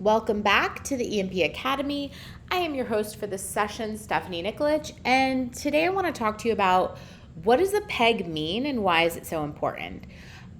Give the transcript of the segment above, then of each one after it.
Welcome back to the EMP Academy. I am your host for this session, Stephanie Nikolic, and today I want to talk to you about what does a PEG mean and why is it so important?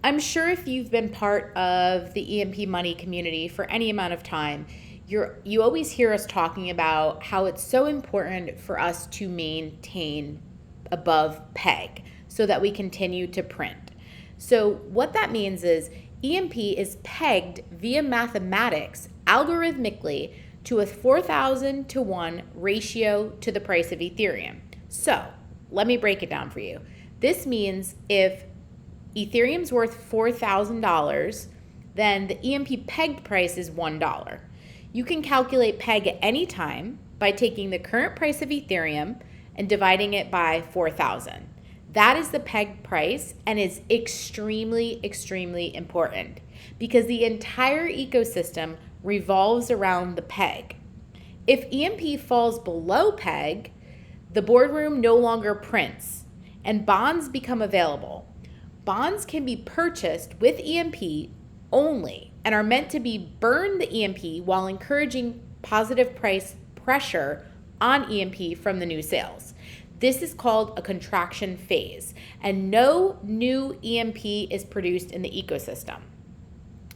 I'm sure if you've been part of the EMP money community for any amount of time, you always hear us talking about how it's so important for us to maintain above PEG so that we continue to print. So what that means is EMP is pegged via mathematics algorithmically to a 4,000 to 1 ratio to the price of Ethereum. So let me break it down for you. This means if Ethereum's worth $4,000, then the EMP pegged price is $1. You can calculate PEG at any time by taking the current price of Ethereum and dividing it by 4,000. That is the PEG price and is extremely, extremely important because the entire ecosystem revolves around the PEG. If EMP falls below PEG, the boardroom no longer prints and bonds become available. Bonds can be purchased with EMP only and are meant to burn the EMP while encouraging positive price pressure on EMP from the new sales. This is called a contraction phase, and no new EMP is produced in the ecosystem.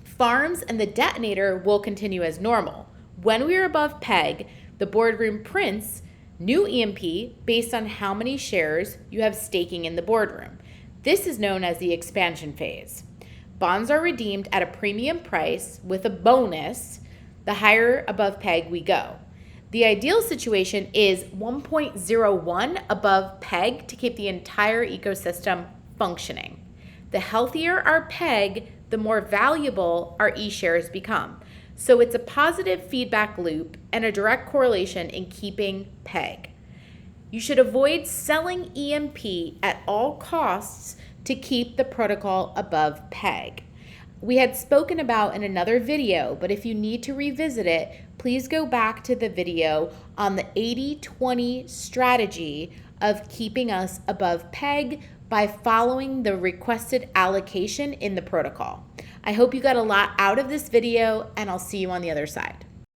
Farms and the detonator will continue as normal. When we are above PEG, the boardroom prints new EMP based on how many shares you have staking in the boardroom. This is known as the expansion phase. Bonds are redeemed at a premium price with a bonus the higher above PEG we go. The ideal situation is 1.01 above PEG to keep the entire ecosystem functioning. The healthier our PEG, the more valuable our EShares become. So it's a positive feedback loop and a direct correlation in keeping PEG. You should avoid selling EMP at all costs to keep the protocol above PEG. We had spoken about in another video, but if you need to revisit it, please go back to the video on the 80-20 strategy of keeping us above PEG by following the requested allocation in the protocol. I hope you got a lot out of this video, and I'll see you on the other side.